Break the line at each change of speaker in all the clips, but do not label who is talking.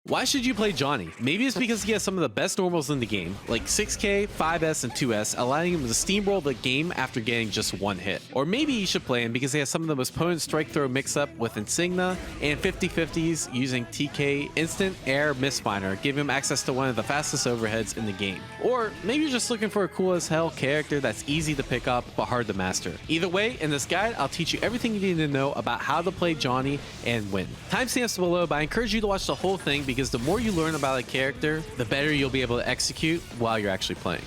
Why should you play Johnny? Maybe it's because he has some of the best normals in the game, like 6K, 5S, and 2S, allowing him to steamroll the game after getting just one hit. Or maybe you should play him because he has some of the most potent strike throw mix-up with Insignia and 50-50s using TK Instant Air Misfinder, giving him access to one of the fastest overheads in the game. Or maybe you're just looking for a cool as hell character that's easy to pick up but hard to master. Either way, in this guide, I'll teach you everything you need to know about how to play Johnny and win. Timestamps below, but I encourage you to watch the whole thing because the more you learn about a character, the better you'll be able to execute while you're actually playing.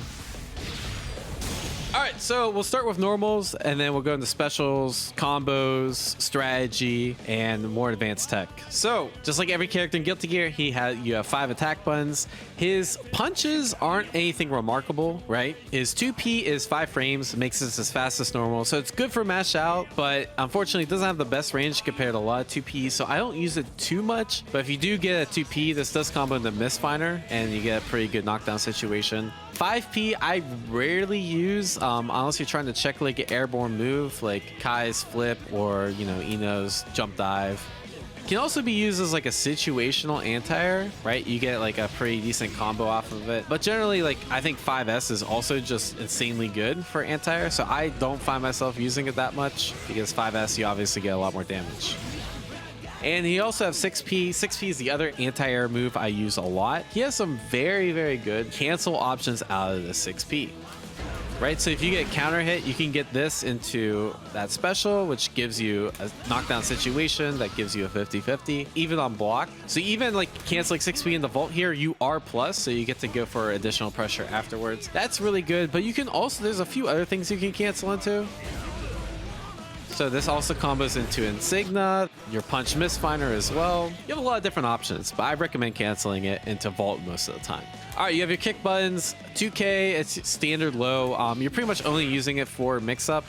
All right, so we'll start with normals, and then we'll go into specials, combos, strategy, and more advanced tech. So, just like every character in Guilty Gear, you have 5 attack buttons. His punches aren't anything remarkable, right? His 2P is 5 frames, makes this as fast as normal, so it's good for mash out, but unfortunately, it doesn't have the best range compared to a lot of 2P, so I don't use it too much. But if you do get a 2P, this does combo into Misfinder, and you get a pretty good knockdown situation. 5P, I rarely use, unless you're trying to check like an airborne move, like Kai's flip or, you know, Ino's jump dive. Can also be used as like a situational anti-air, right? You get like a pretty decent combo off of it. But generally, like, I think 5S is also just insanely good for anti-air, so I don't find myself using it that much because 5S, you obviously get a lot more damage. And he also has 6P. 6P is the other anti-air move I use a lot. He has some very, very good cancel options out of the 6P. Right, so if you get counter hit, you can get this into that special, which gives you a knockdown situation that gives you a 50-50, even on block. So even like canceling 6P in the vault here, you are plus, so you get to go for additional pressure afterwards. That's really good, but you can also, there's a few other things you can cancel into. So this also combos into Insignia, your punch Misfinder as well. You have a lot of different options, but I recommend canceling it into vault most of the time. All right, you have your kick buttons, 2K, it's standard low. You're pretty much only using it for mix-up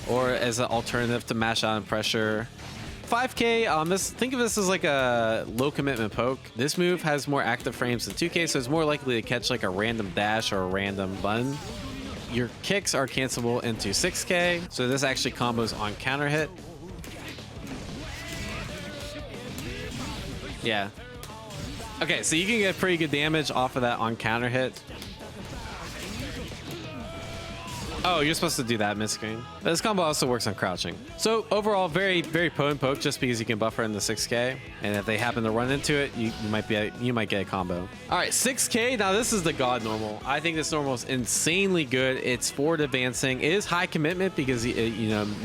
or as an alternative to mash out and pressure. 5K, think of this as like a low commitment poke. This move has more active frames than 2K, so it's more likely to catch like a random dash or a random button. Your kicks are cancelable into 6K, so this actually combos on counter hit. Yeah. Okay, so you can get pretty good damage off of that on counter hit. Oh, you're supposed to do that mid-screen. This combo also works on crouching. So overall, very, very potent poke just because you can buffer in the 6K. And if they happen to run into it, you might get a combo. All right, 6K. Now this is the god normal. I think this normal is insanely good. It's forward advancing. It is high commitment because it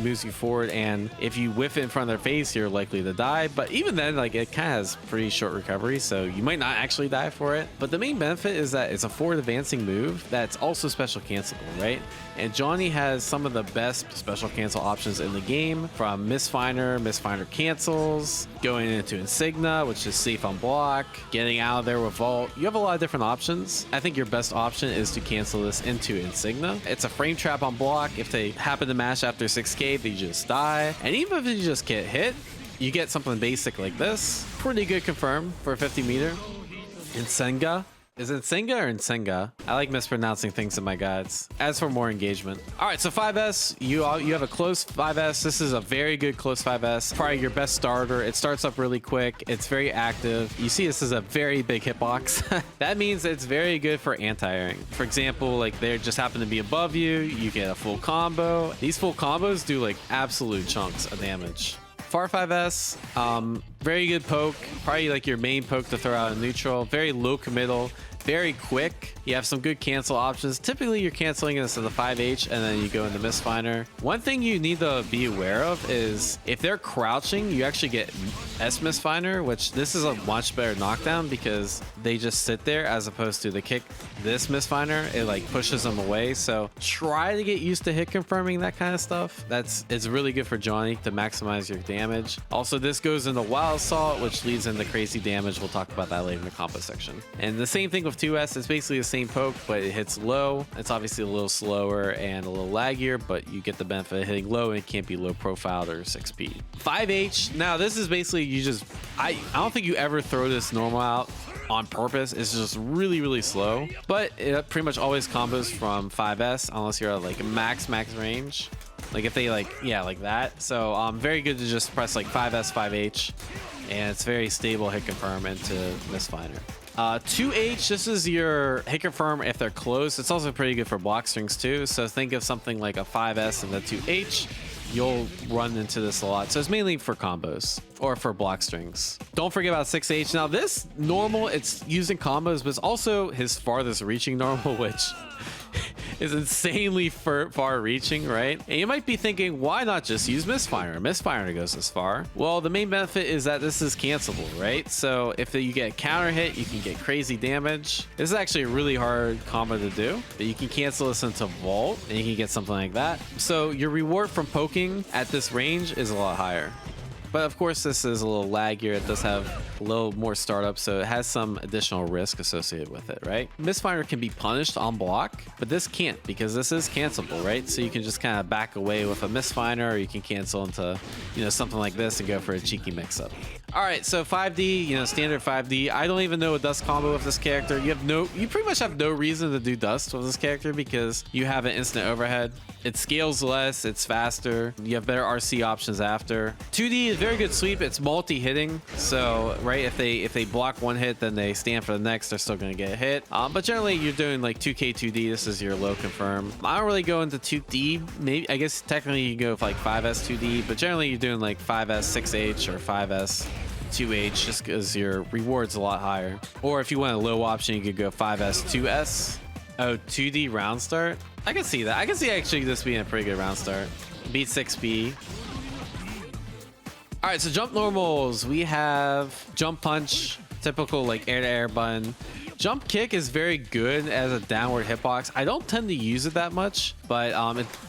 moves you forward. And if you whiff it in front of their face, you're likely to die. But even then, like, it kind of has pretty short recovery, so you might not actually die for it. But the main benefit is that it's a forward advancing move that's also special cancelable, right? And Johnny has some of the best special cancel options in the game, from Misfinder cancels, going into Insignia, which is safe on block, getting out of there with Vault. You have a lot of different options. I think your best option is to cancel this into Insignia. It's a frame trap on block. If they happen to mash after 6K, they just die. And even if you just get hit, you get something basic like this. Pretty good confirm for a 50 meter. Insignia. Is it Senga or Nsenga? I like mispronouncing things in my guides. As for more engagement. All right, so 5S, you have a close 5S. This is a very good close 5S. Probably your best starter. It starts up really quick. It's very active. You see this is a very big hitbox. That means it's very good for anti-airing. For example, like they just happen to be above you. You get a full combo. These full combos do like absolute chunks of damage. Far 5S, very good poke, probably like your main poke to throw out in neutral, very low committal, very quick. You have some good cancel options. Typically you're canceling this to the 5H and then you go into Misfinder. One thing you need to be aware of is if they're crouching, you actually get S Misfinder, which this is a much better knockdown because they just sit there as opposed to the kick this Misfinder, it like pushes them away. So try to get used to hit confirming that kind of stuff. It's really good for Johnny to maximize your damage. Also, this goes into Wild Assault, which leads into crazy damage. We'll talk about that later in the combo section. And the same thing with 2S, it's basically the same poke, but it hits low. It's obviously a little slower and a little laggier, but you get the benefit of hitting low and it can't be low profiled or 6P. 5H, now this is basically I don't think you ever throw this normal out on purpose. It's just really, really slow, but it pretty much always combos from 5S unless you're at like max range. Like if they like that. So very good to just press like 5S, 5H and it's very stable hit confirm into Misfiner. 2H, this is your hit confirm if they're close. It's also pretty good for block strings too. So think of something like a 5S and the 2H. You'll run into this a lot. So it's mainly for combos or for block strings. Don't forget about 6H. Now this normal, it's using combos, but it's also his farthest reaching normal, which is insanely far reaching, right? And you might be thinking, why not just use Misfire? Misfire goes this far. Well, the main benefit is that this is cancelable, right? So if you get a counter hit, you can get crazy damage. This is actually a really hard combo to do, but you can cancel this into Vault and you can get something like that. So your reward from poking at this range is a lot higher. But of course, this is a little laggier. It does have a little more startup, so it has some additional risk associated with it, right? Misfire can be punished on block, but this can't because this is cancelable, right? So you can just kind of back away with a Misfire, or you can cancel into, something like this and go for a cheeky mix-up. All right, so 5D, standard 5D. I don't even know a dust combo with this character. You pretty much have no reason to do dust with this character because you have an instant overhead. It scales less, it's faster. You have better RC options after. 2D is very good sweep. It's multi-hitting, so right, if they block one hit, then they stand for the next. They're still going to get hit. But generally, you're doing like 2K 2D. This is your low confirm. I don't really go into 2D. Maybe I guess technically you go with like 5S 2D, but generally you're doing like 5S 6H or 5S 2H just because your reward's a lot higher. Or if you want a low option, you could go 5S 2S. Oh, 2D round start. I can see that. I can see actually this being a pretty good round start. Beat 6B. All right, so jump normals. We have jump punch, typical like air to air button. Jump kick is very good as a downward hitbox. I don't tend to use it that much, but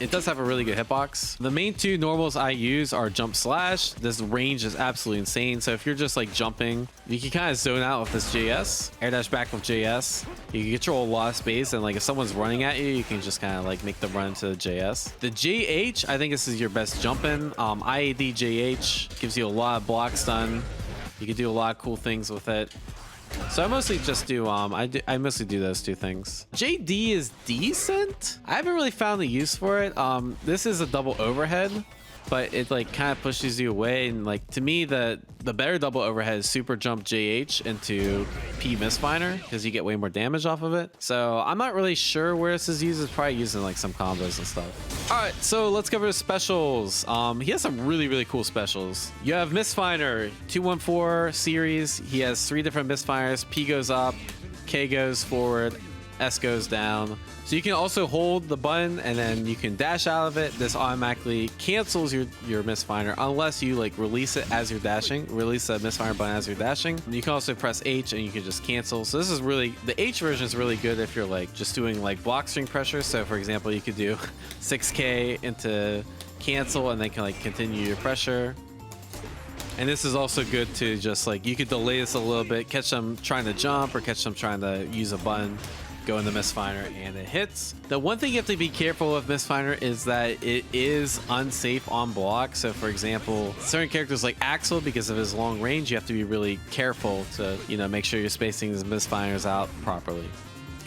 it does have a really good hitbox. The main two normals I use are jump slash. This range is absolutely insane. So if you're just like jumping, you can kind of zone out with this JS. Air dash back with JS. You can control a lot of space, and like if someone's running at you, you can just kind of like make them run into the JS. The JH, I think this is your best jump in. IAD JH gives you a lot of block stun. You can do a lot of cool things with it. So I mostly just do I mostly do those two things. JD is decent. I haven't really found the use for it. This is a double overhead, but it like kind of pushes you away, and like to me the better double overhead is super jump JH into P Misfiner because you get way more damage off of it. So I'm not really sure where this is used. It's probably using like some combos and stuff. All right, so let's cover the specials. He has some really cool specials. You have Misfiner 214 series. He has 3 different Misfires. P goes up, K goes forward, S goes down. So you can also hold the button and then you can dash out of it. This automatically cancels your Misfire unless you like release it as you're dashing. Release the Misfire button as you're dashing. And you can also press H and you can just cancel. So this is really, the H version is really good if you're like just doing like block string pressure. So for example, you could do 6K into cancel and then can like continue your pressure. And this is also good to just like, you could delay this a little bit, catch them trying to jump or catch them trying to use a button. Go in the Misfire and it hits. The one thing you have to be careful with Misfire is that it is unsafe on block. So for example, certain characters like Axel, because of his long range, you have to be really careful to, make sure you're spacing the Misfires out properly.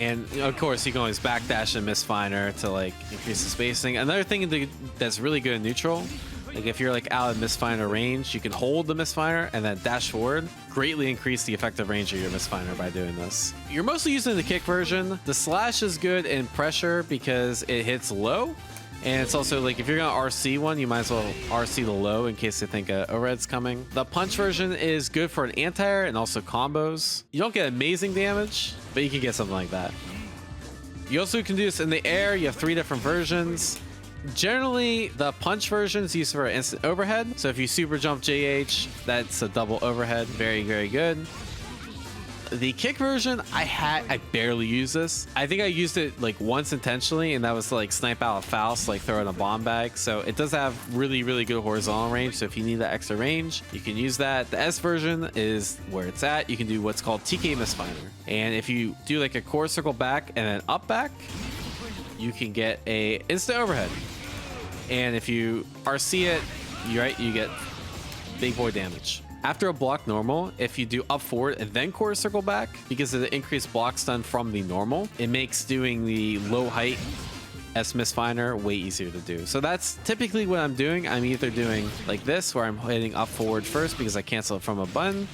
And of course, you can always backdash and Misfire to like increase the spacing. Another thing that's really good in neutral, like if you're like out of Misfire range, you can hold the Misfire and then dash forward. Greatly increase the effective range of your Misfire by doing this. You're mostly using the kick version. The slash is good in pressure because it hits low. And it's also like if you're gonna RC one, you might as well RC the low in case they think a overhead's coming. The punch version is good for an anti-air and also combos. You don't get amazing damage, but you can get something like that. You also can do this in the air. You have 3 different versions. Generally, the punch version is used for instant overhead. So if you super jump JH, that's a double overhead. Very good. The kick version, I barely use this. I think I used it like once intentionally, and that was to like snipe out a Faust, like throw in a bomb bag. So it does have really good horizontal range. So if you need that extra range, you can use that. The S version is where it's at. You can do what's called TK Misfire. And if you do like a core circle back and then up back, you can get a instant overhead. And if you RC it, you get big boy damage. After a block normal, if you do up forward and then core circle back, because of the increased block stun from the normal, it makes doing the low height S misfiner, way easier to do. So that's typically what I'm doing. I'm either doing like this, where I'm hitting up forward first because I cancel it from a button,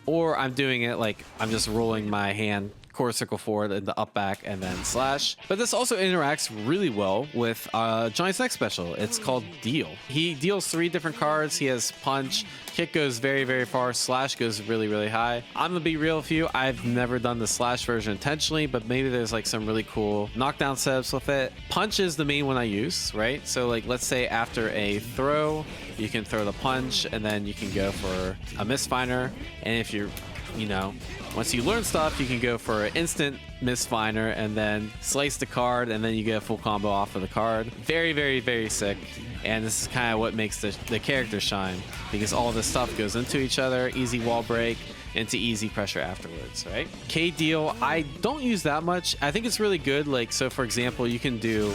or I'm doing it like I'm just rolling my hand quarter circle forward and the up back and then slash. But this also interacts really well with Johnny's next special. It's called Deal. He deals 3 different cards. He has punch, kick goes very, very far, slash goes really, really high. I'm gonna be real with you, I've never done the slash version intentionally, but maybe there's like some really cool knockdown setups with it. Punch is the main one I use, right? So like, let's say after a throw, you can throw the punch and then you can go for a misfiner. And if you're, you know, once you learn stuff, you can go for an instant misfiner and then slice the card, and then you get a full combo off of the card. Very, very, very sick. And this is kind of what makes the character shine, because all this stuff goes into each other. Easy wall break into easy pressure afterwards, right? K deal, I don't use that much. I think it's really good. Like, so for example, you can do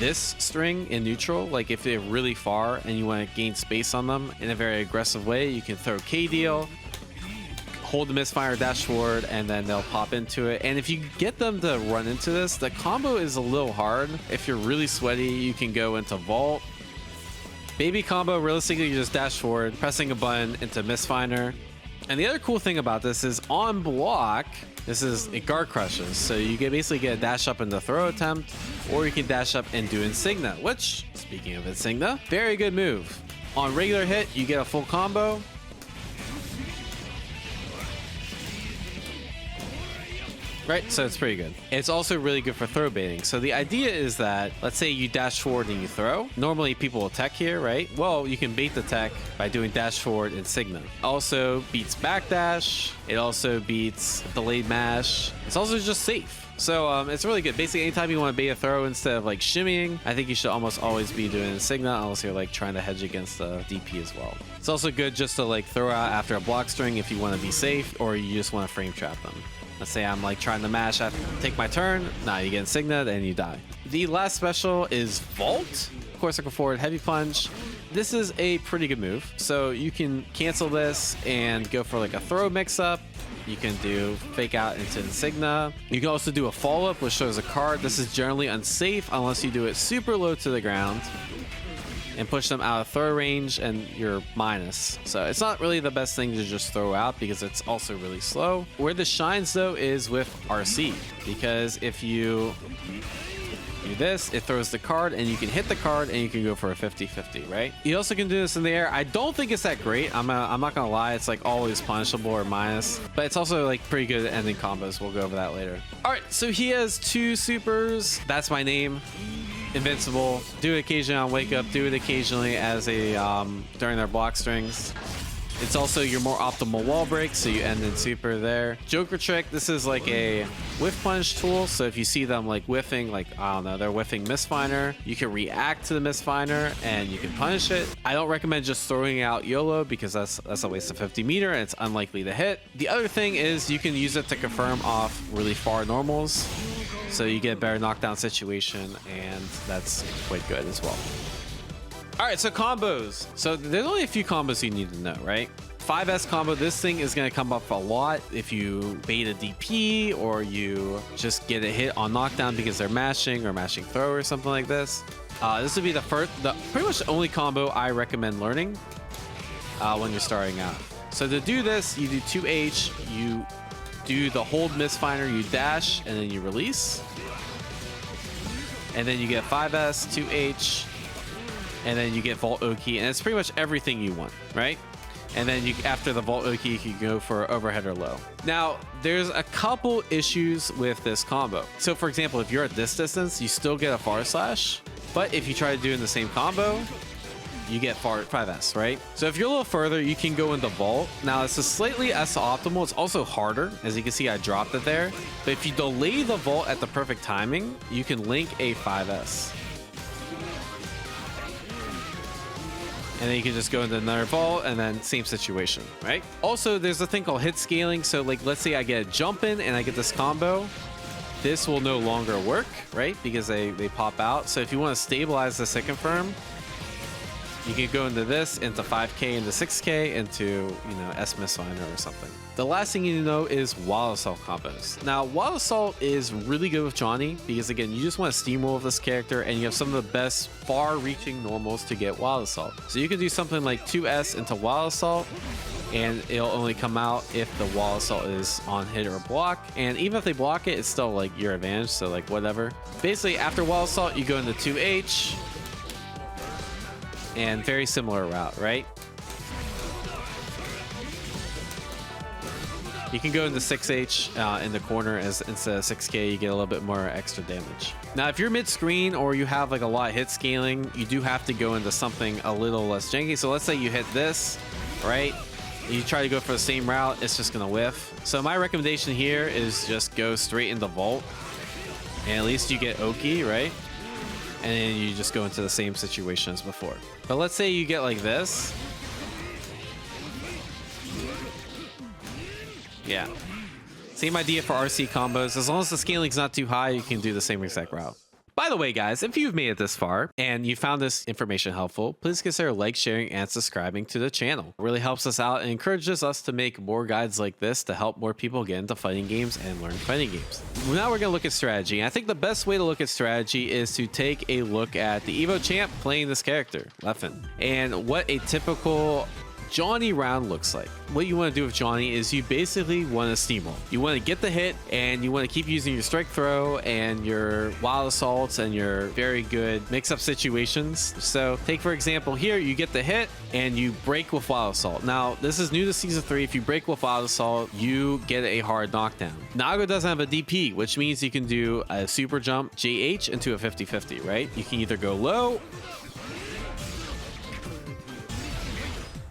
this string in neutral. Like if they're really far and you want to gain space on them in a very aggressive way, you can throw K deal, hold the misfire, dash forward, and then they'll pop into it. And if you get them to run into this, the combo is a little hard. If you're really sweaty, you can go into vault. Baby combo, realistically, you just dash forward, pressing a button into misfiner. And the other cool thing about this is on block, this is it guard crushes. So you can basically get a dash up in the throw attempt, or you can dash up and do Insignia, which, speaking of Insignia, very good move. On regular hit, you get a full combo. Right, so it's pretty good. It's also really good for throw baiting. So the idea is that, let's say you dash forward and you throw. Normally people will tech here, right? Well, you can bait the tech by doing dash forward Insignia. Also beats backdash. It also beats delayed mash. It's also just safe. So it's really good. Basically, anytime you want to bait a throw instead of like shimmying, I think you should almost always be doing Insignia, unless you're like trying to hedge against the DP as well. It's also good just to like throw out after a block string if you want to be safe, or you just want to frame trap them. Let's say I'm like trying to mash after take my turn. Nah, you get Insignia and you die. The last special is Vault. Of course, circle forward, heavy punch. This is a pretty good move. So you can cancel this and go for like a throw mix up. You can do fake out into Insignia. You can also do a follow up, which shows a card. This is generally unsafe unless you do it super low to the ground and push them out of throw range and you're minus. So it's not really the best thing to just throw out because it's also really slow. Where this shines though is with RC, because if you do this, it throws the card and you can hit the card and you can go for a 50-50, right? You also can do this in the air. I don't think it's that great. I'm not gonna lie, it's like always punishable or minus, but it's also like pretty good at ending combos. We'll go over that later. All right, so he has 2 supers. That's my name. Invincible. Do it occasionally on wake up. Do it occasionally as a during their block strings. It's also your more optimal wall break, so you end in super there. Joker trick. This is like a whiff punch tool. So if you see them like whiffing, like I don't know, they're whiffing misfiner, you can react to the misfiner and you can punish it. I don't recommend just throwing out YOLO because that's a waste of 50 meter and it's unlikely to hit. The other thing is you can use it to confirm off really far normals. So you get a better knockdown situation, and that's quite good as well. All right, so combos. So there's only a few combos you need to know, right? 5S combo, this thing is going to come up a lot if you bait a DP or you just get a hit on knockdown because they're mashing or mashing throw or something like this. This would be the pretty much the only combo I recommend learning when you're starting out. So to do this, you do 2H, you do the hold misfiner, you dash, and then you release. And then you get 5S, 2H, and then you get Vault Oki, and it's pretty much everything you want, right? And then you, after the Vault Oki, you can go for overhead or low. Now, there's a couple issues with this combo. So for example, if you're at this distance, you still get a far slash, but if you try to do it in the same combo, you get 5S, right? So if you're a little further, you can go into Vault. Now, this is slightly S-optimal. It's also harder. As you can see, I dropped it there. But if you delay the Vault at the perfect timing, you can link a 5S. And then you can just go into another Vault and then same situation, right? Also, there's a thing called hit scaling. So like, let's say I get a jump in and I get this combo. This will no longer work, right? Because they pop out. So if you want to stabilize this hit confirm, You could go into this, into 5K, into 6K, into, you know, S Missfinder or something. The last thing you need to know is Wild Assault combos. Now, Wild Assault is really good with Johnny because, again, you just want to steamroll with this character and you have some of the best far-reaching normals to get Wild Assault. So you can do something like 2S into Wild Assault, and it'll only come out if the Wild Assault is on hit or block. And even if they block it, it's still like your advantage, so like whatever. Basically, after Wild Assault, you go into 2H, and very similar route, right? You can go into 6H in the corner as instead of 6K, you get a little bit more extra damage. Now, if you're mid-screen or you have like a lot of hit scaling, you do have to go into something a little less janky. So let's say you hit this, right? You try to go for the same route, it's just gonna whiff. So my recommendation here is just go straight into Vault, and at least you get Oki, right? And then you just go into the same situation as before. But let's say you get like this. Yeah. Same idea for RC combos. As long as the scaling's not too high, you can do the same exact route. By the way, guys, if you've made it this far and you found this information helpful, please consider like, sharing, and subscribing to the channel. It really helps us out and encourages us to make more guides like this to help more people get into fighting games and learn fighting games. Now we're going to look at strategy. I think the best way to look at strategy is to take a look at the Evo champ playing this character, Leffen, and what a typical Johnny round looks like. What you want to do with Johnny is you basically want to steamroll. You want to get the hit and you want to keep using your strike throw and your wild assaults and your very good mix-up situations. So take for example here, you get the hit and you break with wild assault. Now this is new to season 3. If you break with wild assault, you get a hard knockdown. Nago doesn't have a DP, which means you can do a super jump JH into a 50-50, right? You can either go low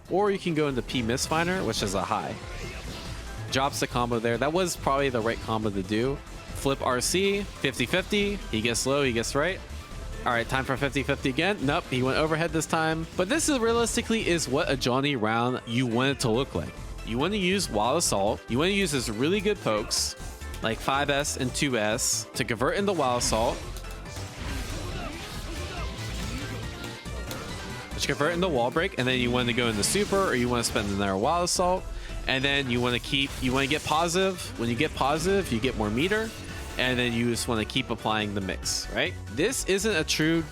or you can go into P Missfinder, which is a high. Drops the combo there. That was probably the right combo to do. Flip RC, 50-50. He gets low, he gets right. All right, time for 50-50 again. Nope, he went overhead this time. But this is realistically is what a Johnny round you want it to look like. You want to use Wild Assault. You want to use his really good pokes, like 5S and 2S, to convert into Wild Assault, which convert into wall break, and then you want to go into super, or you want to spend another wild assault, and then you want to get positive. When you get positive, you get more meter, and then you just want to keep applying the mix, right? This isn't a true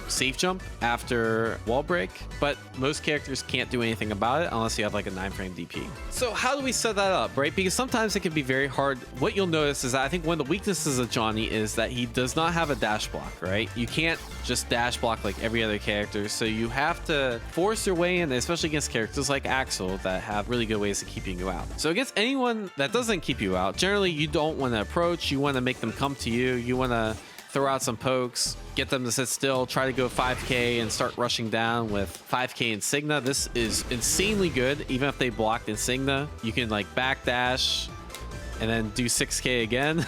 safe jump after wall break, but most characters can't do anything about it unless you have like a 9-frame DP. So how do we set that up, right? Because sometimes it can be very hard. What you'll notice is that I think one of the weaknesses of Johnny is that he does not have a dash block, right? You can't just dash block like every other character, so you have to force your way in, especially against characters like Axel that have really good ways of keeping you out. So against anyone that doesn't keep you out, generally you don't want to approach, you want to make them come to you, you want to throw out some pokes, get them to sit still, try to go 5K and start rushing down with 5K Insignia. This is insanely good. Even if they blocked Insignia, you can like backdash and then do 6K again.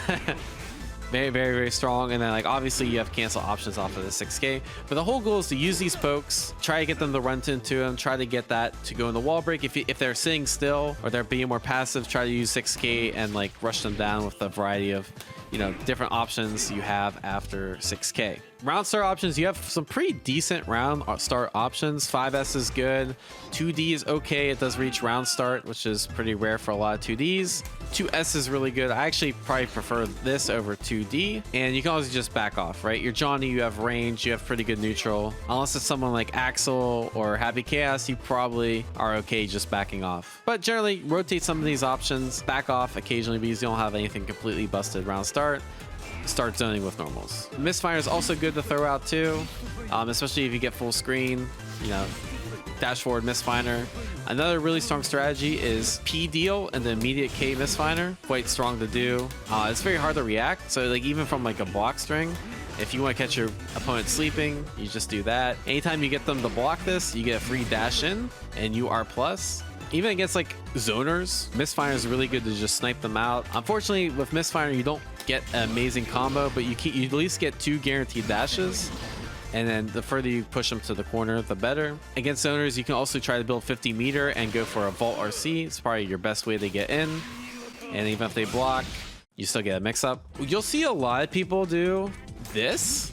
Very, very, very strong. And then like obviously you have cancel options off of the 6K, but the whole goal is to use these pokes, try to get them to run into them, try to get that to go in the wall break. If they're sitting still or they're being more passive, try to use 6K and like rush them down with a variety of, you know, different options you have after 6K. Round start options, you have some pretty decent round start options. 5S is good, 2D is okay, it does reach round start, which is pretty rare for a lot of 2Ds. 2S is really good. I actually probably prefer this over 2D, and you can always just back off, right? You're Johnny, you have range, you have pretty good neutral. Unless it's someone like Axel or Happy Chaos, you probably are okay just backing off. But generally, rotate some of these options, back off occasionally because you don't have anything completely busted round start zoning with normals. Misfire is also good to throw out too, especially if you get full screen, you know, dash forward Misfinder. Another really strong strategy is P deal and the immediate K Misfinder. Quite strong to do. It's very hard to react, so like even from like a block string, if you want to catch your opponent sleeping, you just do that. Anytime you get them to block this, you get a free dash in and you are plus. Even against like zoners, Misfire is really good to just snipe them out. Unfortunately, with Misfire, you don't get an amazing combo, but you at least get 2 guaranteed dashes. And then the further you push them to the corner, the better. Against zoners, you can also try to build 50 meter and go for a vault RC. It's probably your best way to get in. And even if they block, you still get a mix up. You'll see a lot of people do this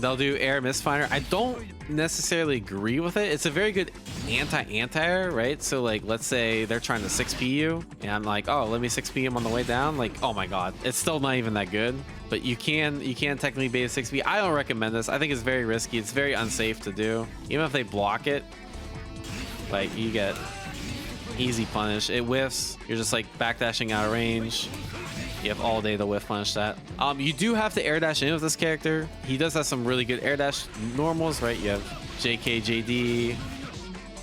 they'll do air misfire. I don't necessarily agree with it. It's a very good anti-air, right? So like, let's say they're trying to 6p you, and I'm like, oh, let me 6p him on the way down. Like, oh my god, it's still not even that good. But you can technically bait a 6p. I don't recommend this. I think it's very risky. It's very unsafe to do. Even if they block it, like, you get easy punish. It whiffs. You're just like backdashing out of range. You have all day to whiff punish that. You do have to air dash in with this character. He does have some really good air dash normals, right? You have JK, JD.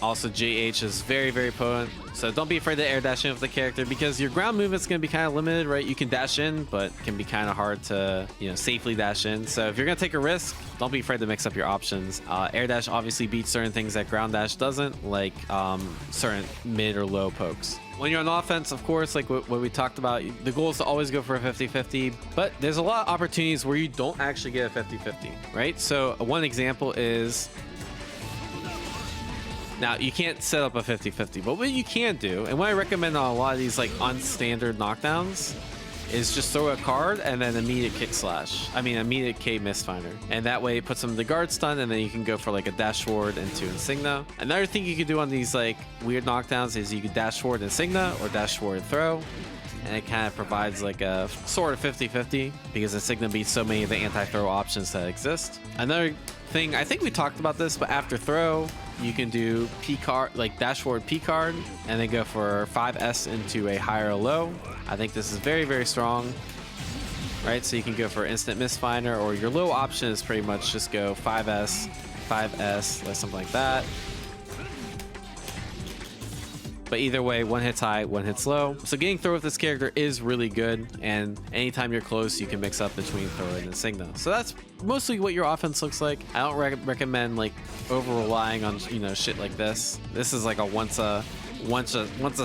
Also, JH is very, very potent. So don't be afraid to air dash in with the character, because your ground movement's going to be kind of limited, right? You can dash in, but it can be kind of hard to, you know, safely dash in. So if you're going to take a risk, don't be afraid to mix up your options. Air dash obviously beats certain things that ground dash doesn't, like certain mid or low pokes. When you're on offense, of course, like what we talked about, the goal is to always go for a 50-50, but there's a lot of opportunities where you don't actually get a 50-50, right? So one example is, now you can't set up a 50-50, but what you can do, and what I recommend on a lot of these like unstandard knockdowns, is just throw a card and then immediate immediate K misfinder, and that way it puts them to guard stun, and then you can go for like a dash forward into Insignia. Another thing you can do on these like weird knockdowns is you can dash forward Insignia or dash forward throw, and it kind of provides like a sort of 50-50 because Insignia beats so many of the anti-throw options that exist. Another thing, I think we talked about this, but after throw, you can do P card, like dash forward P card, and then go for 5S into a higher or low. I think this is very, very strong, right? So you can go for instant misfinder, or your low option is pretty much just go 5S, 5S, or something like that. But either way, one hits high, one hits low. So getting throw with this character is really good, and anytime you're close, you can mix up between throw and Insignia. So that's mostly what your offense looks like. I don't recommend like over relying on, you know, shit like this. This is like a once a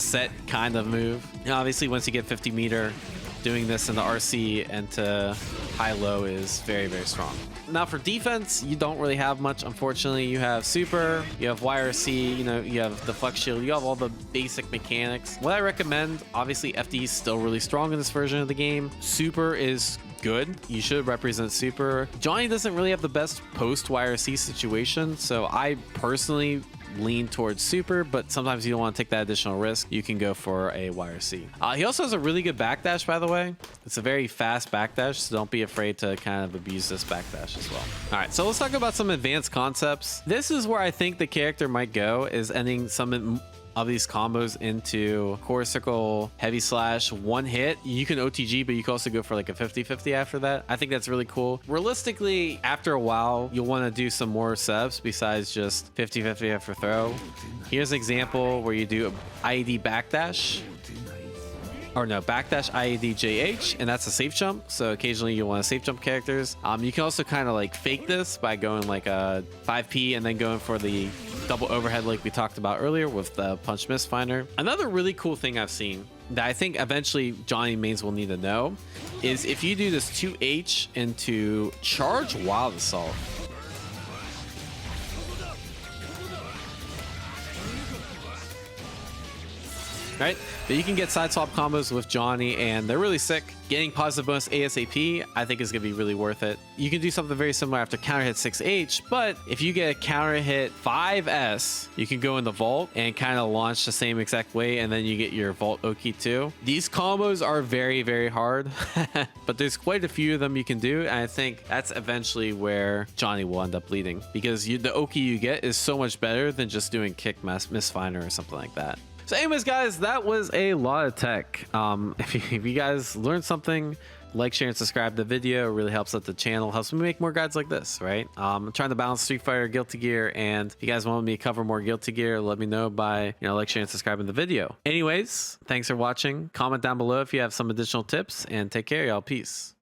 set kind of move. And obviously, once you get 50 meter, doing this in the RC and to high-low is very, very strong. Now for defense, you don't really have much, unfortunately. You have super, you have YRC, you know, you have the flex shield, you have all the basic mechanics. What I recommend, obviously FD is still really strong in this version of the game. Super is good. You should represent super. Johnny doesn't really have the best post YRC situation, so I personally lean towards super, but sometimes you don't want to take that additional risk. You can go for a YRC. He also has a really good backdash, by the way. It's a very fast backdash, so don't be afraid to kind of abuse this backdash as well. All right, so let's talk about some advanced concepts. This is where I think the character might go, is ending some of these combos into core circle, heavy slash, one hit. You can OTG, but you can also go for like a 50-50 after that. I think that's really cool. Realistically, after a while, you'll want to do some more subs besides just 50-50 after throw. Here's an example where you do IED backdash. Or no, backdash IED JH, and that's a safe jump. So occasionally you'll want to safe jump characters. You can also kind of like fake this by going like a 5P and then going for the double overhead like we talked about earlier with the punch misfinder. Another really cool thing I've seen that I think eventually Johnny mains will need to know is if you do this 2H into charge wild assault. Right? But you can get side swap combos with Johnny, and they're really sick. Getting positive bonus ASAP, I think is going to be really worth it. You can do something very similar after counter hit 6H, but if you get a counter hit 5S, you can go in the vault and kind of launch the same exact way, and then you get your vault Oki too. These combos are very, very hard, but there's quite a few of them you can do, and I think that's eventually where Johnny will end up leading, because the Oki you get is so much better than just doing kick misfinder or something like that. So anyways, guys, that was a lot of tech. If you guys learned something, like, share, and subscribe to the video. It really helps out the channel, helps me make more guides like this, right? I'm trying to balance Street Fighter, Guilty Gear, and if you guys want me to cover more Guilty Gear, let me know by, like, share, and subscribe in the video. Anyways, thanks for watching. Comment down below if you have some additional tips, and take care, y'all. Peace.